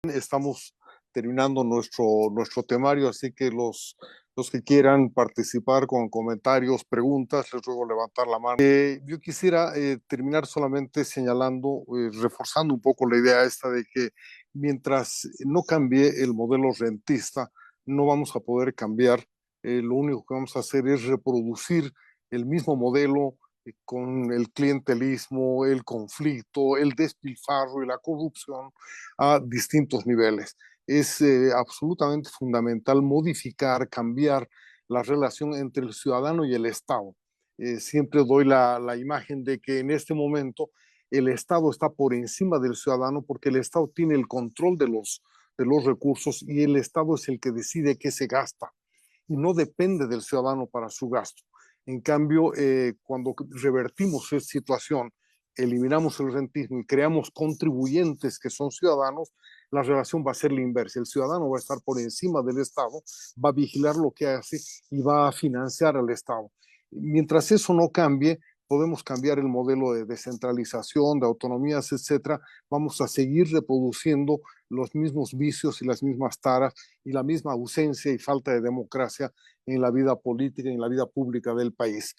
Estamos terminando nuestro temario, así que los que quieran participar con comentarios, preguntas, les ruego levantar la mano. Yo quisiera terminar solamente señalando, reforzando un poco la idea esta de que mientras no cambie el modelo rentista, no vamos a poder cambiar. Lo único que vamos a hacer es reproducir el mismo modelo con el clientelismo, el conflicto, el despilfarro y la corrupción a distintos niveles. Es absolutamente fundamental modificar, cambiar la relación entre el ciudadano y el Estado. Siempre doy la imagen de que en este momento el Estado está por encima del ciudadano porque el Estado tiene el control de los recursos y el Estado es el que decide qué se gasta y no depende del ciudadano para su gasto. En cambio, cuando revertimos esa situación, eliminamos el rentismo y creamos contribuyentes que son ciudadanos, la relación va a ser la inversa. El ciudadano va a estar por encima del Estado, va a vigilar lo que hace y va a financiar al Estado. Mientras eso no cambie, podemos cambiar el modelo de descentralización, de autonomías, etcétera. Vamos a seguir reproduciendo los mismos vicios y las mismas taras y la misma ausencia y falta de democracia en la vida política y en la vida pública del país.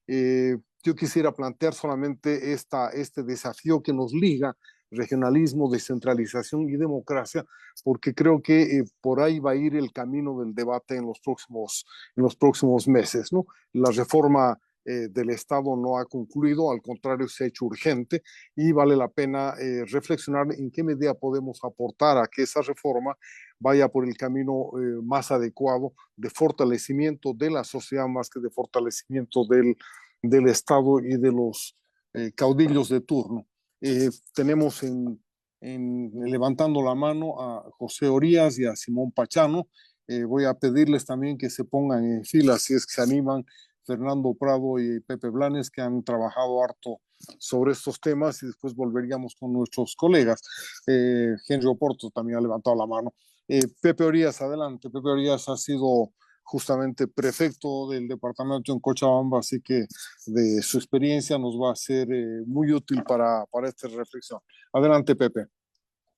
Yo quisiera plantear solamente este desafío que nos liga regionalismo, descentralización y democracia, porque creo que por ahí va a ir el camino del debate en los próximos meses, ¿no? La reforma del Estado no ha concluido, al contrario, se ha hecho urgente y vale la pena reflexionar en qué medida podemos aportar a que esa reforma vaya por el camino más adecuado de fortalecimiento de la sociedad más que de fortalecimiento del Estado y de los caudillos de turno. Tenemos levantando la mano a José Orías y a Simón Pachano. Voy a pedirles también que se pongan en fila si es que se animan Fernando Prado y Pepe Blanes, que han trabajado harto sobre estos temas, y después volveríamos con nuestros colegas. Henry Oporto también ha levantado la mano. Pepe Orías, adelante. Pepe Orías ha sido justamente prefecto del departamento en Cochabamba, así que de su experiencia nos va a ser muy útil para esta reflexión. Adelante, Pepe.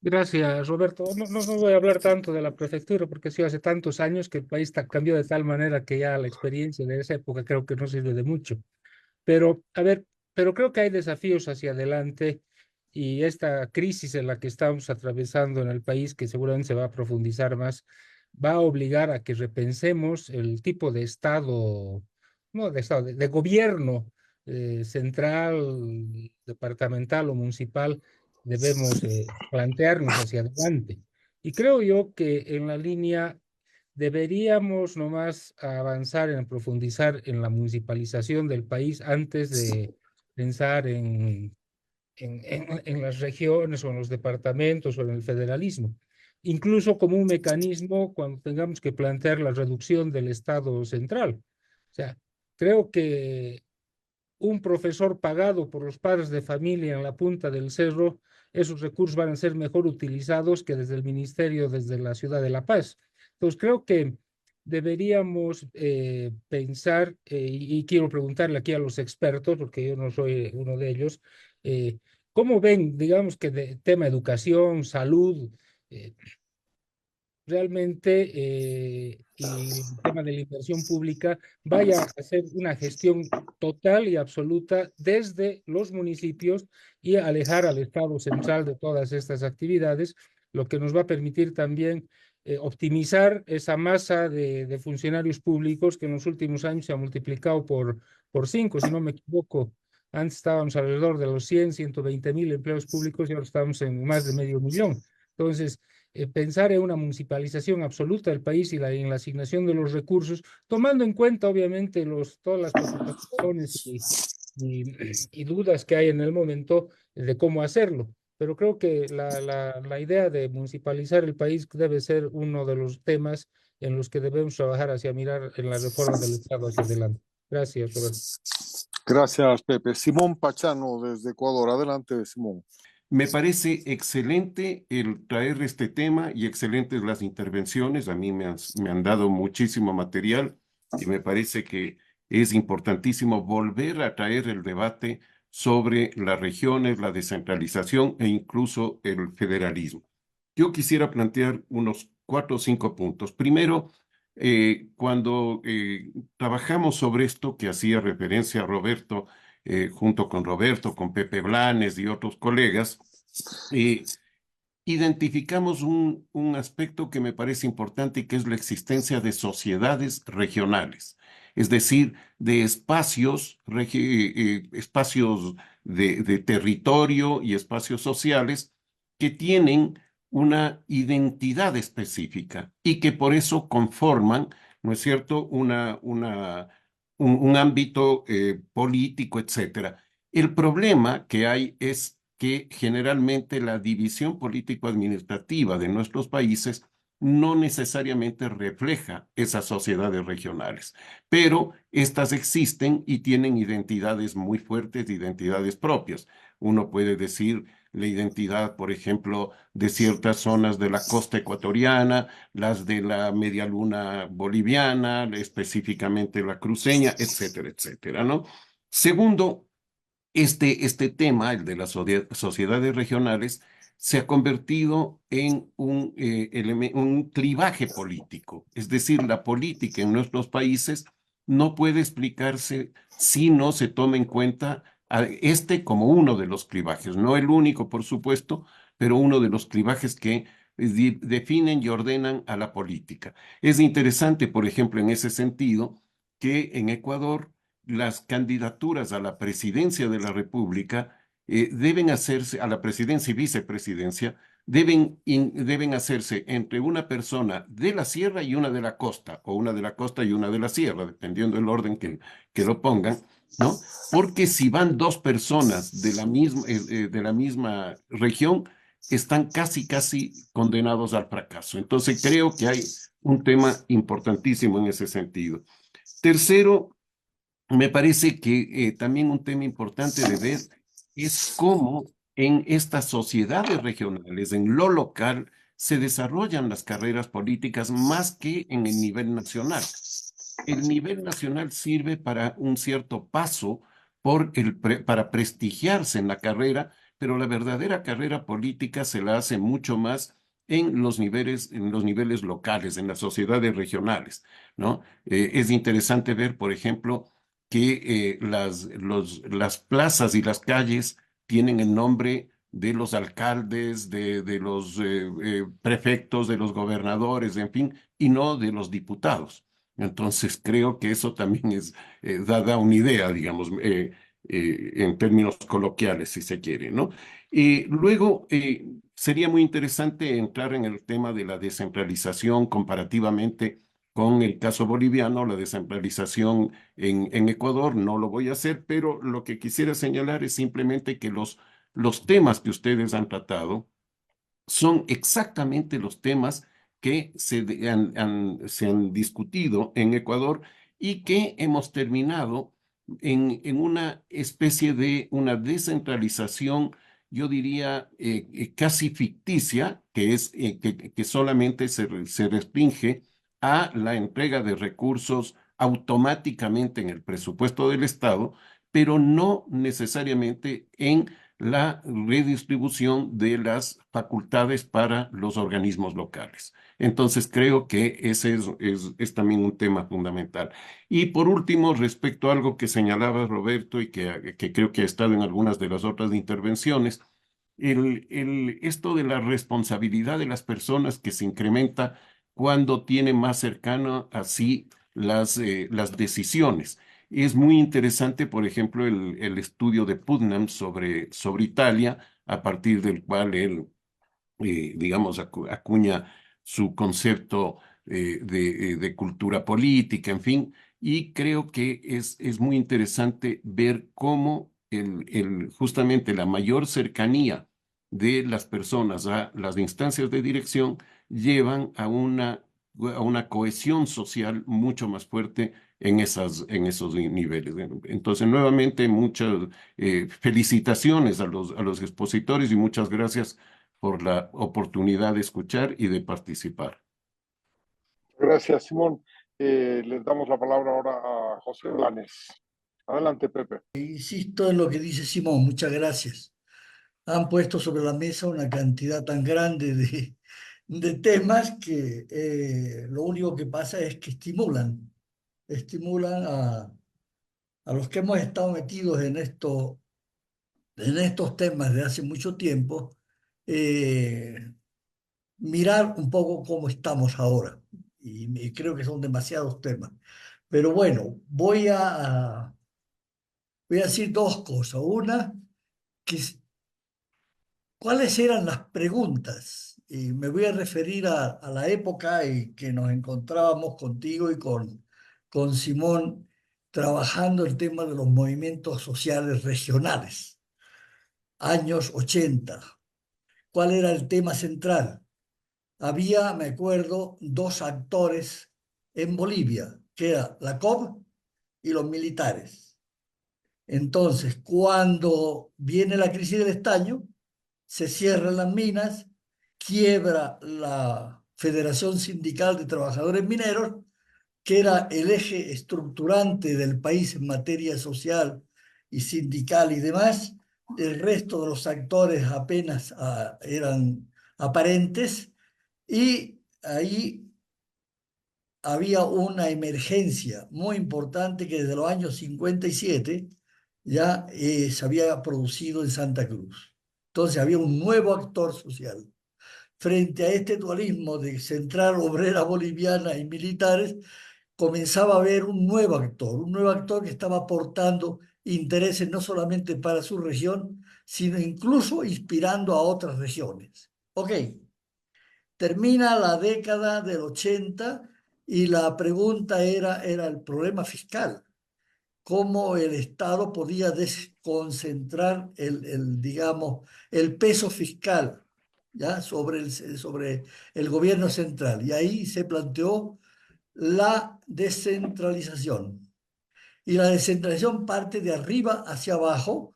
Gracias, Roberto. No voy a hablar tanto de la prefectura porque sí hace tantos años que el país cambió de tal manera que ya la experiencia de esa época creo que no sirve de mucho. Pero, a ver, pero creo que hay desafíos hacia adelante y esta crisis en la que estamos atravesando en el país, que seguramente se va a profundizar más, va a obligar a que repensemos el tipo de Estado, no de Estado, de gobierno central, departamental o municipal debemos plantearnos hacia adelante. Y creo yo que en la línea deberíamos nomás avanzar en profundizar en la municipalización del país antes de pensar en las regiones o en los departamentos o en el federalismo. Incluso como un mecanismo cuando tengamos que plantear la reducción del Estado central. O sea, creo que un profesor pagado por los padres de familia en la punta del cerro, esos recursos van a ser mejor utilizados que desde el ministerio, desde la ciudad de La Paz. Entonces, creo que deberíamos pensar, y quiero preguntarle aquí a los expertos, porque yo no soy uno de ellos, ¿cómo ven, digamos que de tema educación, salud, eh, realmente y el tema de la inversión pública vaya a hacer una gestión total y absoluta desde los municipios y alejar al Estado central de todas estas actividades, lo que nos va a permitir también optimizar esa masa de funcionarios públicos que en los últimos años se ha multiplicado por 5, si no me equivoco. Antes estábamos alrededor de los 120.000 empleos públicos y ahora estamos en más de 500.000. Entonces, pensar en una municipalización absoluta del país y en la asignación de los recursos, tomando en cuenta obviamente todas las preocupaciones y dudas que hay en el momento de cómo hacerlo. Pero creo que la idea de municipalizar el país debe ser uno de los temas en los que debemos trabajar hacia mirar en la reforma del Estado hacia adelante. Gracias, Roberto. Gracias, Pepe. Simón Pachano, desde Ecuador. Adelante, Simón. Me parece excelente el traer este tema y excelentes las intervenciones. A mí me han dado muchísimo material y me parece que es importantísimo volver a traer el debate sobre las regiones, la descentralización e incluso el federalismo. yo quisiera plantear unos 4 o 5 puntos. Primero, cuando trabajamos sobre esto que hacía referencia a Roberto, junto con Roberto, con Pepe Blanes y otros colegas, identificamos un aspecto que me parece importante y que es la existencia de sociedades regionales, es decir, de espacios, espacios de territorio y espacios sociales que tienen una identidad específica y que por eso conforman, ¿no es cierto?, un ámbito político, etcétera. El problema que hay es que generalmente la división político-administrativa de nuestros países no necesariamente refleja esas sociedades regionales, pero estas existen y tienen identidades muy fuertes, identidades propias. Uno puede decir la identidad, por ejemplo, de ciertas zonas de la costa ecuatoriana, las de la media luna boliviana, específicamente la cruceña, etcétera, etcétera, ¿no? Segundo, este tema, el de las sociedades regionales, se ha convertido en un clivaje político. Es decir, la política en nuestros países no puede explicarse si no se toma en cuenta a este como uno de los clivajes, no el único, por supuesto, pero uno de los clivajes que definen y ordenan a la política. Es interesante, por ejemplo, en ese sentido, que en Ecuador las candidaturas a la presidencia de la República deben hacerse, a la presidencia y vicepresidencia, deben hacerse entre una persona de la sierra y una de la costa, o una de la costa y una de la sierra, dependiendo del orden que lo pongan, ¿no? Porque si van dos personas de la misma región, están casi condenados al fracaso. Entonces creo que hay un tema importantísimo en ese sentido. Tercero, me parece que también un tema importante de ver es cómo en estas sociedades regionales, en lo local, se desarrollan las carreras políticas más que en el nivel nacional. El nivel nacional sirve para un cierto paso para prestigiarse en la carrera, pero la verdadera carrera política se la hace mucho más en los niveles locales, en las sociedades regionales, ¿no? Es interesante ver, por ejemplo, que las plazas y las calles tienen el nombre de los alcaldes, de los prefectos, de los gobernadores, en fin, y no de los diputados. Entonces creo que eso también da una idea, digamos, en términos coloquiales, si se quiere, ¿no? Luego, sería muy interesante entrar en el tema de la descentralización comparativamente con el caso boliviano, la descentralización en Ecuador. No lo voy a hacer, pero lo que quisiera señalar es simplemente que los temas que ustedes han tratado son exactamente los temas que se han discutido en Ecuador y que hemos terminado en una especie de una descentralización, yo diría, casi ficticia, que solamente se restringe a la entrega de recursos automáticamente en el presupuesto del Estado, pero no necesariamente en la redistribución de las facultades para los organismos locales. Entonces, creo que ese es también un tema fundamental. Y por último, respecto a algo que señalaba Roberto y que creo que ha estado en algunas de las otras intervenciones, esto de la responsabilidad de las personas que se incrementa cuando tiene más cercano así las decisiones. Es muy interesante, por ejemplo, el estudio de Putnam sobre Italia, a partir del cual él, digamos, acuña su concepto de cultura política, en fin, y creo que es muy interesante ver cómo justamente la mayor cercanía de las personas a las instancias de dirección llevan a una cohesión social mucho más fuerte en esos niveles. Entonces, nuevamente, muchas felicitaciones a los expositores y muchas gracias por la oportunidad de escuchar y de participar. Gracias, Simón. Les damos la palabra ahora a José Blanes. Adelante, Pepe. Insisto en lo que dice Simón, muchas gracias. Han puesto sobre la mesa una cantidad tan grande de temas que lo único que pasa es que estimulan a los que hemos estado metidos en estos temas de hace mucho tiempo, mirar un poco cómo estamos ahora. Y creo que son demasiados temas. Pero bueno, voy a decir dos cosas. Una, que, ¿cuáles eran las preguntas? Y me voy a referir a la época en que nos encontrábamos contigo y con Simón trabajando el tema de los movimientos sociales regionales, años 80. ¿Cuál era el tema central? Había, me acuerdo, dos actores en Bolivia, que era la COP y los militares. Entonces, cuando viene la crisis del estaño, se cierran las minas, quiebra la Federación Sindical de Trabajadores Mineros, que era el eje estructurante del país en materia social y sindical y demás. El resto de los actores apenas eran aparentes y ahí había una emergencia muy importante que desde los años 57 ya se había producido en Santa Cruz. Entonces había un nuevo actor social. Frente a este dualismo de central obrera boliviana y militares, comenzaba a haber un nuevo actor que estaba aportando intereses no solamente para su región, sino incluso inspirando a otras regiones. Ok, termina la década del 80 y la pregunta era el problema fiscal. Cómo el Estado podía desconcentrar digamos, el peso fiscal, ¿ya? Sobre el gobierno central. Y ahí se planteó la descentralización. Y la descentralización parte de arriba hacia abajo,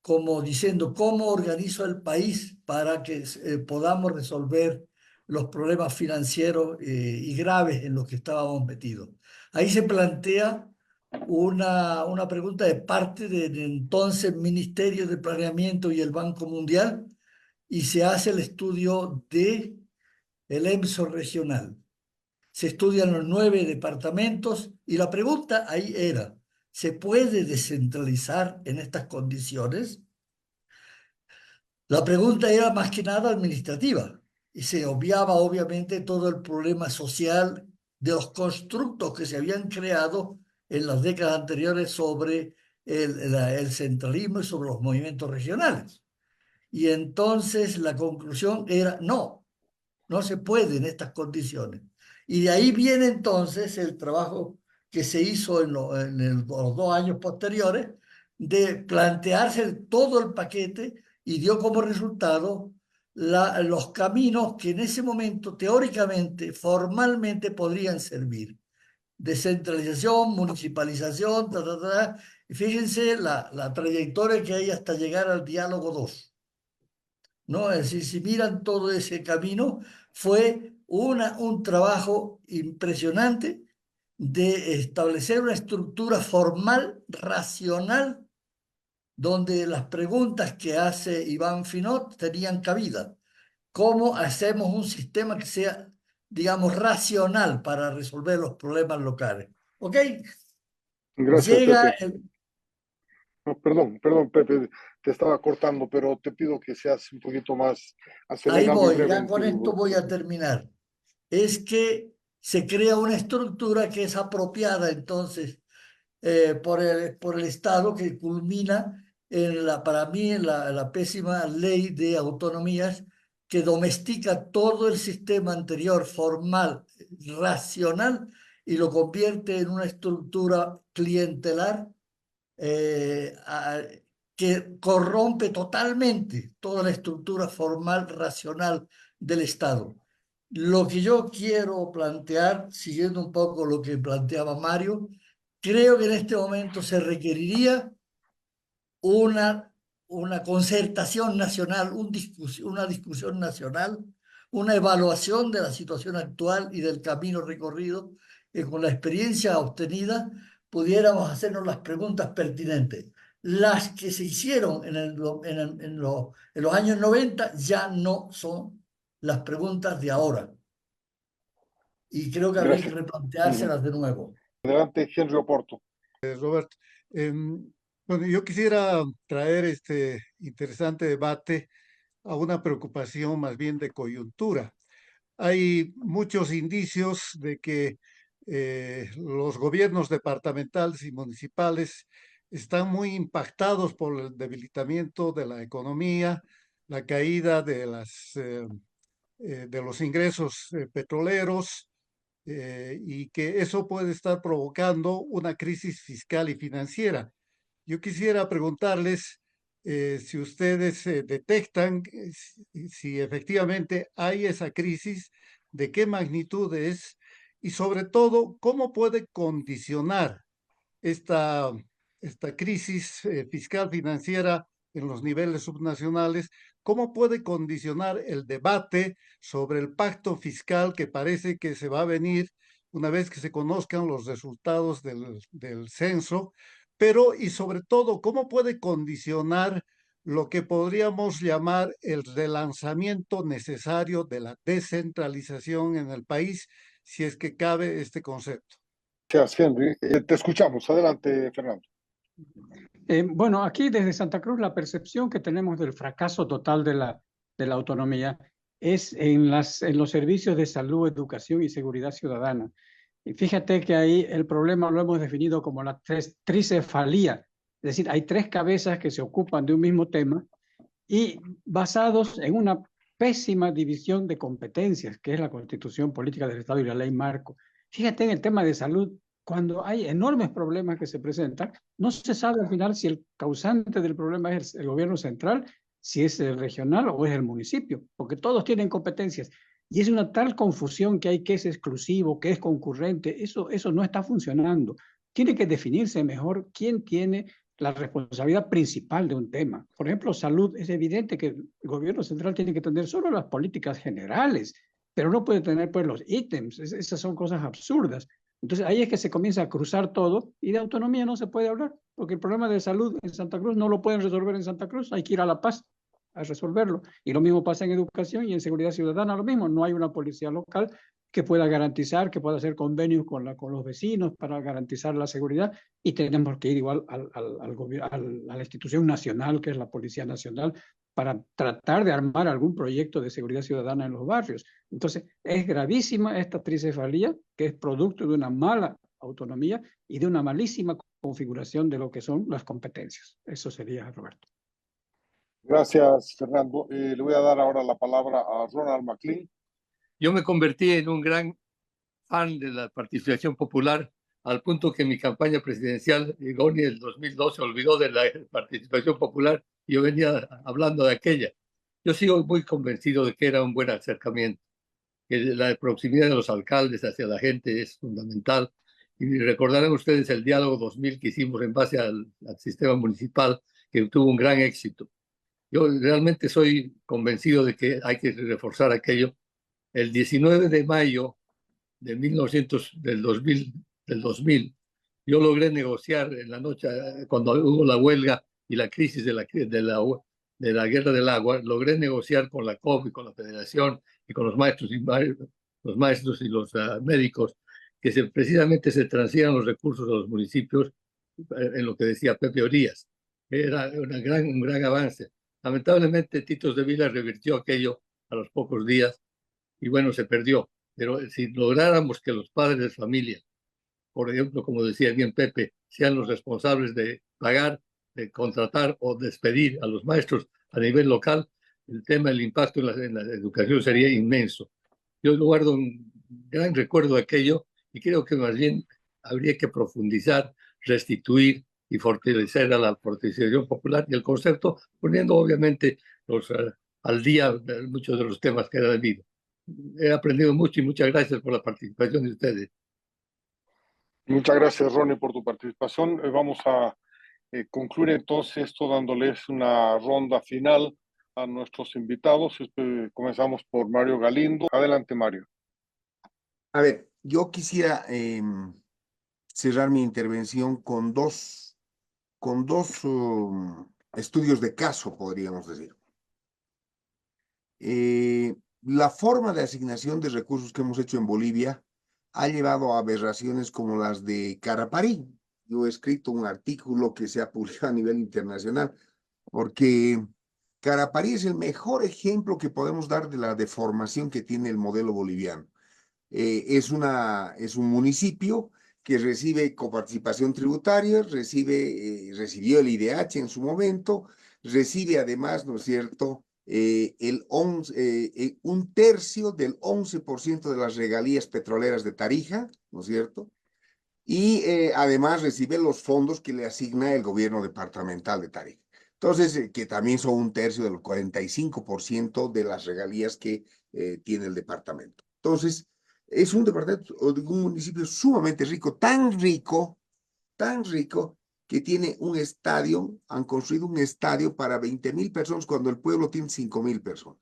como diciendo cómo organizo el país para que podamos resolver los problemas financieros y graves en los que estábamos metidos. Ahí se plantea una pregunta de parte del entonces Ministerio de Planeamiento y el Banco Mundial y se hace el estudio de el EMSO regional. Se estudian los 9 departamentos y la pregunta ahí era, ¿se puede descentralizar en estas condiciones? La pregunta era más que nada administrativa y se obviaba obviamente todo el problema social de los constructos que se habían creado en las décadas anteriores sobre el centralismo y sobre los movimientos regionales. Y entonces la conclusión era no, no se puede en estas condiciones. Y de ahí viene entonces el trabajo que se hizo los 2 años posteriores de plantearse todo el paquete y dio como resultado los caminos que en ese momento teóricamente, formalmente podrían servir. Descentralización, municipalización, Y fíjense la trayectoria que hay hasta llegar al diálogo 2. ¿No? Es decir, si miran todo ese camino, fue un trabajo impresionante de establecer una estructura formal, racional, donde las preguntas que hace Iván Finot tenían cabida. ¿Cómo hacemos un sistema que sea, digamos, racional para resolver los problemas locales? ¿Ok? Gracias, Llega Pepe. No, perdón, Pepe, te estaba cortando, pero te pido que seas un poquito más Ahí acelerado y voy, breve ya en con esto tu... voy a terminar. Es que se crea una estructura que es apropiada entonces por el Estado, que culmina para mí en la pésima ley de autonomías que domestica todo el sistema anterior formal, racional, y lo convierte en una estructura clientelar eh, a, que corrompe totalmente toda la estructura formal, racional del Estado. Lo que yo quiero plantear, siguiendo un poco lo que planteaba Mario, creo que en este momento se requeriría una concertación nacional, una discusión nacional, una evaluación de la situación actual y del camino recorrido, que con la experiencia obtenida pudiéramos hacernos las preguntas pertinentes. Las que se hicieron en los años 90 ya no son las preguntas de ahora. Y creo que habría que Gracias. replanteárselas de nuevo. Adelante, Henry Oporto. Roberto, bueno, yo quisiera traer este interesante debate a una preocupación más bien de coyuntura. Hay muchos indicios de que los gobiernos departamentales y municipales están muy impactados por el debilitamiento de la economía, la caída de los ingresos petroleros, y que eso puede estar provocando una crisis fiscal y financiera. Yo quisiera preguntarles si ustedes detectan si efectivamente hay esa crisis, de qué magnitud es y sobre todo cómo puede condicionar esta, esta crisis fiscal financiera en los niveles subnacionales, cómo puede condicionar el debate sobre el pacto fiscal que parece que se va a venir una vez que se conozcan los resultados del censo, pero y sobre todo, cómo puede condicionar lo que podríamos llamar el relanzamiento necesario de la descentralización en el país, si es que cabe este concepto. Gracias, Henry. Te escuchamos. Adelante, Fernando. Bueno, aquí desde Santa Cruz la percepción que tenemos del fracaso total de la autonomía es en los servicios de salud, educación y seguridad ciudadana. Y fíjate que ahí el problema lo hemos definido como la tricefalía, es decir, hay tres cabezas que se ocupan de un mismo tema y basados en una pésima división de competencias, que es la Constitución Política del Estado y la Ley Marco. Fíjate en el tema de salud, cuando hay enormes problemas que se presentan, no se sabe al final si el causante del problema es el gobierno central, si es el regional o es el municipio, porque todos tienen competencias. Y es una tal confusión que hay, que es exclusivo, que es concurrente, eso no está funcionando. Tiene que definirse mejor quién tiene la responsabilidad principal de un tema. Por ejemplo, salud, es evidente que el gobierno central tiene que tener solo las políticas generales, pero no puede tener pues los ítems, esas son cosas absurdas. Entonces ahí es que se comienza a cruzar todo y de autonomía no se puede hablar, porque el problema de salud en Santa Cruz no lo pueden resolver en Santa Cruz, hay que ir a La Paz a resolverlo. Y lo mismo pasa en educación y en seguridad ciudadana, lo mismo, no hay una policía local que pueda garantizar, que pueda hacer convenios con los vecinos para garantizar la seguridad, y tenemos que ir igual a la institución nacional, que es la Policía Nacional, para tratar de armar algún proyecto de seguridad ciudadana en los barrios. Entonces, es gravísima esta tricefalía, que es producto de una mala autonomía y de una malísima configuración de lo que son las competencias. Eso sería, Roberto. Gracias, Fernando. Le voy a dar ahora la palabra a Ronald McLean. Yo me convertí en un gran fan de la participación popular, al punto que mi campaña presidencial, Goni, del 2002, se olvidó de la participación popular y yo venía hablando de aquella. Yo sigo muy convencido de que era un buen acercamiento, que la proximidad de los alcaldes hacia la gente es fundamental. Y recordarán ustedes el diálogo 2000 que hicimos en base al sistema municipal, que tuvo un gran éxito. Yo realmente soy convencido de que hay que reforzar aquello. El 19 de mayo de 2000, yo logré negociar en la noche, cuando hubo la huelga y la crisis de la guerra del agua, logré negociar con la COP y con la Federación y con los maestros y los médicos, que precisamente se transfieran los recursos a los municipios, en lo que decía Pepe Orías. Era un gran avance. Lamentablemente, Titos de Vila revirtió aquello a los pocos días y bueno, se perdió. Pero si lográramos que los padres de familia, por ejemplo, como decía bien Pepe, sean los responsables de pagar, de contratar o despedir a los maestros a nivel local, el tema del impacto en la educación sería inmenso. Yo guardo un gran recuerdo de aquello y creo que más bien habría que profundizar, restituir y fortalecer a la participación popular y el concepto, poniendo obviamente al día muchos de los temas que era debido. He aprendido mucho y muchas gracias por la participación de ustedes. Muchas gracias, Ronnie, por tu participación. Vamos a concluir entonces esto dándoles una ronda final a nuestros invitados. Comenzamos por Mario Galindo. Adelante, Mario. A ver, yo quisiera cerrar mi intervención con dos estudios de caso, podríamos decir. la forma de asignación de recursos que hemos hecho en Bolivia ha llevado a aberraciones como las de Caraparí. Yo he escrito un artículo que se ha publicado a nivel internacional, porque Caraparí es el mejor ejemplo que podemos dar de la deformación que tiene el modelo boliviano. Es un municipio que recibe coparticipación tributaria, recibió el IDH en su momento, recibe además, ¿no es cierto?, un tercio del 11% de las regalías petroleras de Tarija, ¿no es cierto? Y además recibe los fondos que le asigna el gobierno departamental de Tarija. Entonces, que también son un tercio del 45% de las regalías que tiene el departamento. Entonces, es un departamento, un municipio sumamente rico, tan rico, que tiene un estadio, han construido un estadio para 20,000 personas cuando el pueblo tiene 5,000 personas.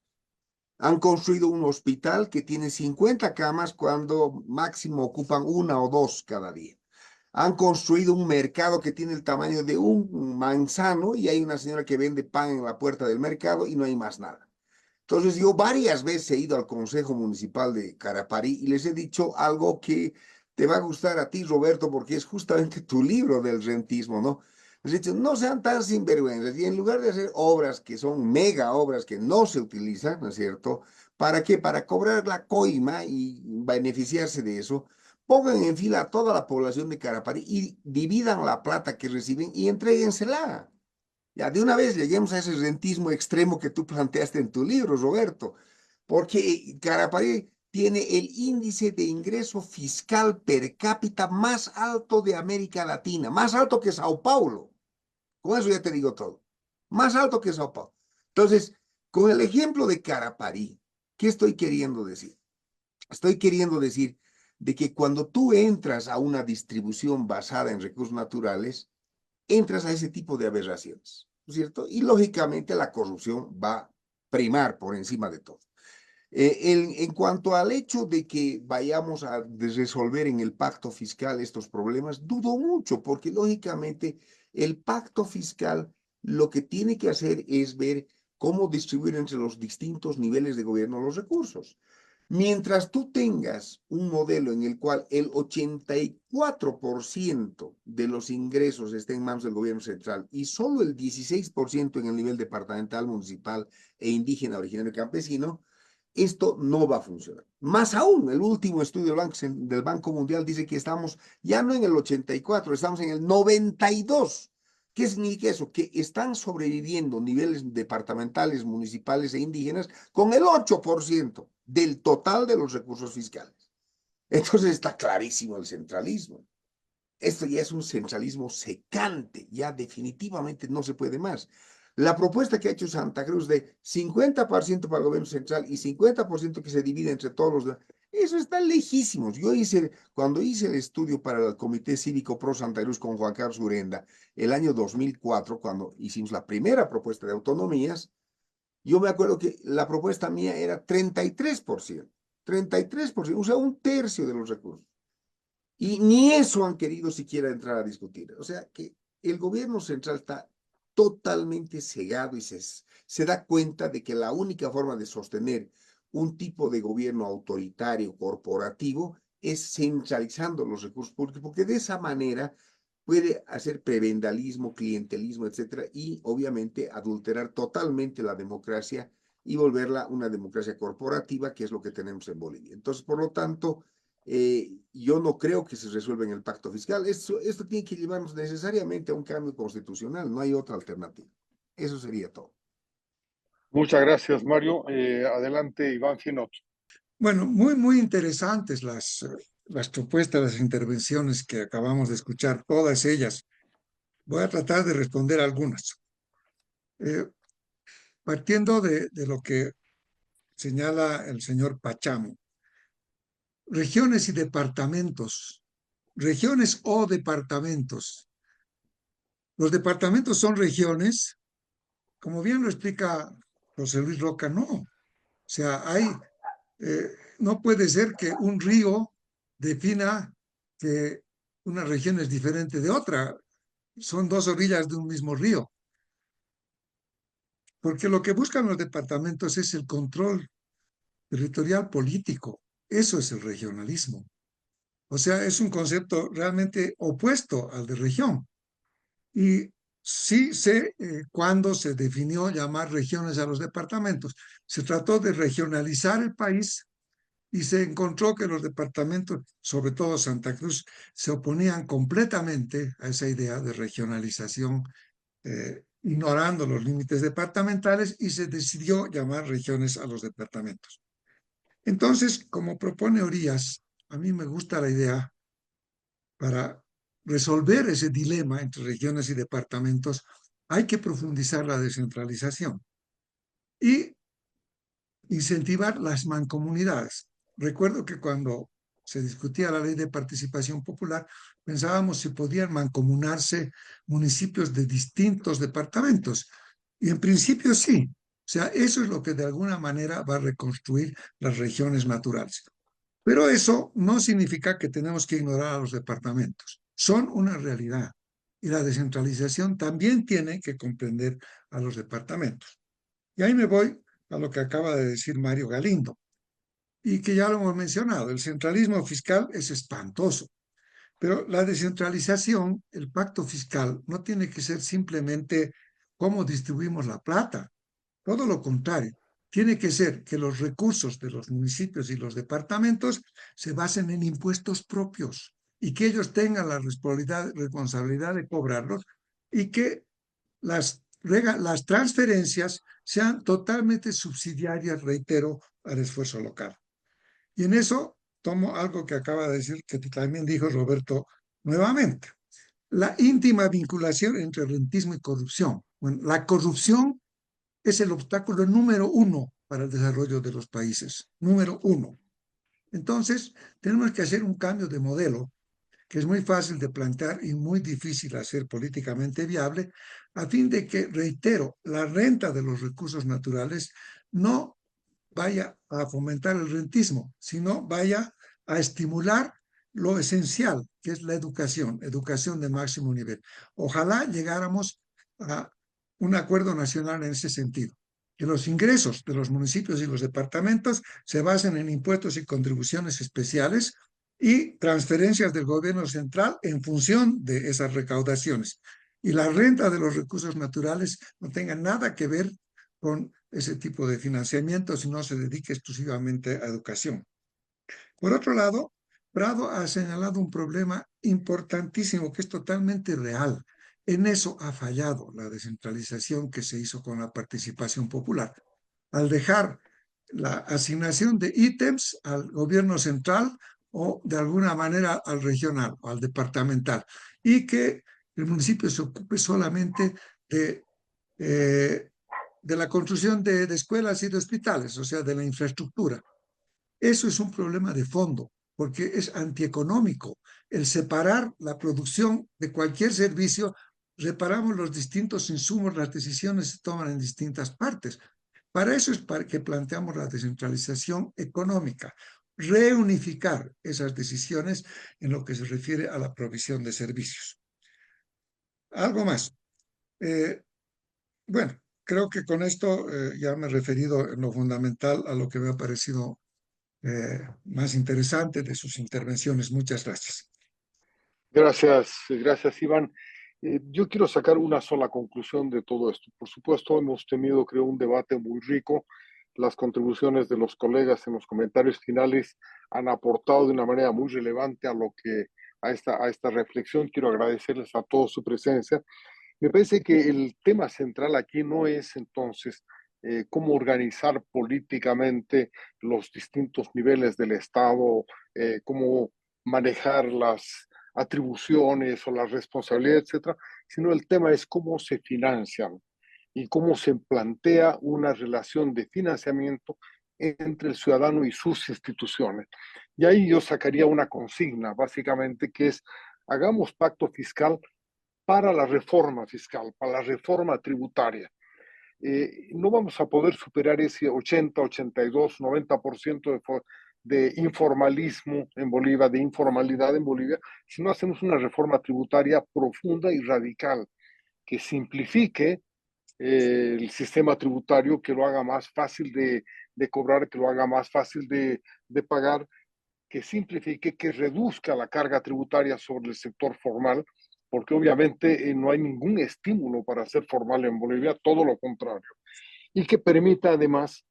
Han construido un hospital que tiene 50 camas cuando máximo ocupan 1 o 2 cada día. Han construido un mercado que tiene el tamaño de un manzano y hay una señora que vende pan en la puerta del mercado y no hay más nada. Entonces yo varias veces he ido al Consejo Municipal de Caraparí y les he dicho algo que te va a gustar a ti, Roberto, porque es justamente tu libro del rentismo, ¿no? Les he dicho, no sean tan sinvergüenzas y en lugar de hacer obras que son mega obras que no se utilizan, ¿no es cierto? ¿Para qué? Para cobrar la coima y beneficiarse de eso, pongan en fila a toda la población de Caraparí y dividan la plata que reciben y entréguensela. Ya, de una vez lleguemos a ese rentismo extremo que tú planteaste en tu libro, Roberto, porque Caraparí tiene el índice de ingreso fiscal per cápita más alto de América Latina, más alto que Sao Paulo. Con eso ya te digo todo. Más alto que Sao Paulo. Entonces, con el ejemplo de Caraparí, ¿qué estoy queriendo decir? Estoy queriendo decir de que cuando tú entras a una distribución basada en recursos naturales, entras a ese tipo de aberraciones, ¿no es cierto? Y lógicamente la corrupción va a primar por encima de todo. En cuanto al hecho de que vayamos a resolver en el pacto fiscal estos problemas, dudo mucho, porque lógicamente el pacto fiscal lo que tiene que hacer es ver cómo distribuir entre los distintos niveles de gobierno los recursos. Mientras tú tengas un modelo en el cual el 84% de los ingresos esté en manos del gobierno central y solo el 16% en el nivel departamental, municipal e indígena, originario y campesino, esto no va a funcionar. Más aún, el último estudio del Banco Mundial dice que estamos ya no en el 84, estamos en el 92. ¿Qué significa eso? Que están sobreviviendo niveles departamentales, municipales e indígenas con el 8% del total de los recursos fiscales. Entonces está clarísimo el centralismo. Esto ya es un centralismo secante, ya definitivamente no se puede más. La propuesta que ha hecho Santa Cruz de 50% para el gobierno central y 50% que se divide entre todos los... Eso está lejísimos. Cuando hice el estudio para el Comité Cívico Pro Santa Cruz con Juan Carlos Urenda, el año 2004, cuando hicimos la primera propuesta de autonomías, yo me acuerdo que la propuesta mía era 33%, 33%, o sea, un tercio de los recursos. Y ni eso han querido siquiera entrar a discutir. O sea, que el gobierno central está totalmente cegado y se da cuenta de que la única forma de sostener un tipo de gobierno autoritario, corporativo, es centralizando los recursos públicos, porque de esa manera puede hacer prebendalismo, clientelismo, etcétera, y obviamente adulterar totalmente la democracia y volverla una democracia corporativa, que es lo que tenemos en Bolivia. Entonces, por lo tanto, yo no creo que se resuelva en el pacto fiscal. Esto tiene que llevarnos necesariamente a un cambio constitucional, no hay otra alternativa. Eso sería todo. Muchas gracias, Mario. Adelante, Iván Ginot. Bueno, muy interesantes las propuestas, las intervenciones que acabamos de escuchar, todas ellas. Voy a tratar de responder algunas. Partiendo de lo que señala el señor Pachamo. Regiones y departamentos. Regiones o departamentos. Los departamentos son regiones, como bien lo explica José Luis Roca, no. O sea, no puede ser que un río defina que una región es diferente de otra. Son dos orillas de un mismo río. Porque lo que buscan los departamentos es el control territorial político. Eso es el regionalismo. O sea, es un concepto realmente opuesto al de región. Y sí sé cuándo se definió llamar regiones a los departamentos. Se trató de regionalizar el país y se encontró que los departamentos, sobre todo Santa Cruz, se oponían completamente a esa idea de regionalización, ignorando los límites departamentales, y se decidió llamar regiones a los departamentos. Entonces, como propone Orías, a mí me gusta la idea para resolver ese dilema entre regiones y departamentos, hay que profundizar la descentralización y incentivar las mancomunidades. Recuerdo que cuando se discutía la ley de participación popular, pensábamos si podían mancomunarse municipios de distintos departamentos. Y en principio sí. O sea, eso es lo que de alguna manera va a reconstruir las regiones naturales. Pero eso no significa que tenemos que ignorar a los departamentos. Son una realidad. Y la descentralización también tiene que comprender a los departamentos. Y ahí me voy a lo que acaba de decir Mario Galindo, y que ya lo hemos mencionado. El centralismo fiscal es espantoso, pero la descentralización, el pacto fiscal, no tiene que ser simplemente cómo distribuimos la plata. Todo lo contrario. Tiene que ser que los recursos de los municipios y los departamentos se basen en impuestos propios y que ellos tengan la responsabilidad de cobrarlos, y que las transferencias sean totalmente subsidiarias, reitero, al esfuerzo local. Y en eso tomo algo que acaba de decir, que también dijo Roberto nuevamente, la íntima vinculación entre rentismo y corrupción. Bueno, la corrupción es el obstáculo número uno para el desarrollo de los países, número uno. Entonces, tenemos que hacer un cambio de modelo que es muy fácil de plantear y muy difícil hacer políticamente viable, a fin de que, reitero, la renta de los recursos naturales no vaya a fomentar el rentismo, sino vaya a estimular lo esencial, que es la educación de máximo nivel. Ojalá llegáramos a un acuerdo nacional en ese sentido, que los ingresos de los municipios y los departamentos se basen en impuestos y contribuciones especiales y transferencias del gobierno central en función de esas recaudaciones. Y la renta de los recursos naturales no tenga nada que ver con ese tipo de financiamiento, si no se dedique exclusivamente a educación. Por otro lado, Prado ha señalado un problema importantísimo que es totalmente real. En eso ha fallado la descentralización que se hizo con la participación popular. Al dejar la asignación de ítems al gobierno central o de alguna manera al regional o al departamental, y que el municipio se ocupe solamente de la construcción de escuelas y de hospitales, o sea, de la infraestructura. Eso es un problema de fondo, porque es antieconómico. El separar la producción de cualquier servicio, reparamos los distintos insumos, las decisiones se toman en distintas partes. Para eso es para que planteamos la descentralización económica, reunificar esas decisiones en lo que se refiere a la provisión de servicios. Algo más. Bueno, creo que con esto ya me he referido en lo fundamental a lo que me ha parecido más interesante de sus intervenciones. Muchas gracias. Gracias, Iván. Yo quiero sacar una sola conclusión de todo esto. Por supuesto, hemos tenido, creo, un debate muy rico. Las contribuciones de los colegas en los comentarios finales han aportado de una manera muy relevante a esta reflexión. Quiero agradecerles a todos su presencia. Me parece que el tema central aquí no es entonces cómo organizar políticamente los distintos niveles del Estado, cómo manejar las atribuciones o las responsabilidades, etcétera, sino el tema es cómo se financian y cómo se plantea una relación de financiamiento entre el ciudadano y sus instituciones. Y ahí yo sacaría una consigna, básicamente, que es hagamos pacto fiscal para la reforma fiscal, para la reforma tributaria. No vamos a poder superar ese 80, 82, 90% de informalismo en Bolivia, de informalidad en Bolivia, si no hacemos una reforma tributaria profunda y radical que simplifique el sistema tributario, que lo haga más fácil de cobrar, que lo haga más fácil de pagar, que simplifique, que reduzca la carga tributaria sobre el sector formal, porque obviamente no hay ningún estímulo para ser formal en Bolivia, todo lo contrario, y que permita además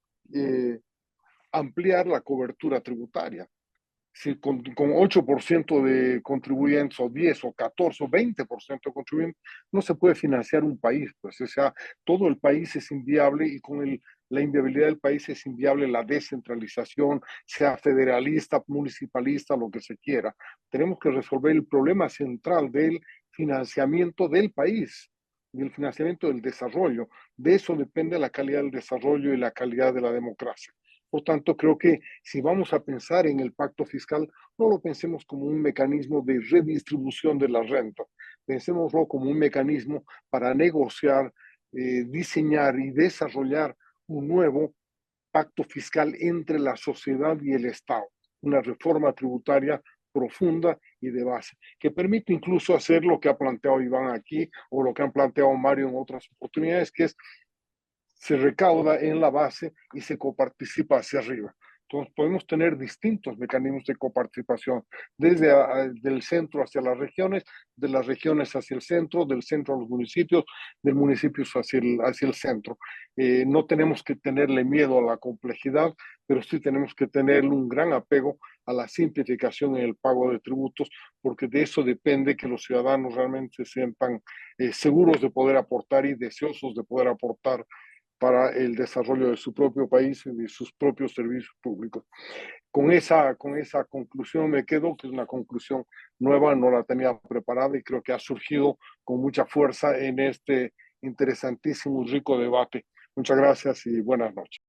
ampliar la cobertura tributaria. Si con 8% de contribuyentes, o 10, o 14, o 20% de contribuyentes, no se puede financiar un país, pues, o sea, todo el país es inviable, y con la inviabilidad del país es inviable la descentralización, sea federalista, municipalista, lo que se quiera. Tenemos que resolver el problema central del financiamiento del país, del financiamiento del desarrollo. De eso depende la calidad del desarrollo y la calidad de la democracia. Por tanto, creo que si vamos a pensar en el pacto fiscal, no lo pensemos como un mecanismo de redistribución de la renta, pensémoslo como un mecanismo para negociar, diseñar y desarrollar un nuevo pacto fiscal entre la sociedad y el Estado, una reforma tributaria profunda y de base, que permite incluso hacer lo que ha planteado Iván aquí, o lo que han planteado Mario en otras oportunidades, que es se recauda en la base y se coparticipa hacia arriba. Entonces podemos tener distintos mecanismos de coparticipación, desde del centro hacia las regiones, de las regiones hacia el centro, del centro a los municipios, del municipio hacia el centro. No tenemos que tenerle miedo a la complejidad, pero sí tenemos que tener un gran apego a la simplificación en el pago de tributos, porque de eso depende que los ciudadanos realmente se sientan seguros de poder aportar y deseosos de poder aportar para el desarrollo de su propio país y de sus propios servicios públicos. Con esa conclusión me quedo, que es una conclusión nueva, no la tenía preparada, y creo que ha surgido con mucha fuerza en este interesantísimo y rico debate. Muchas gracias y buenas noches.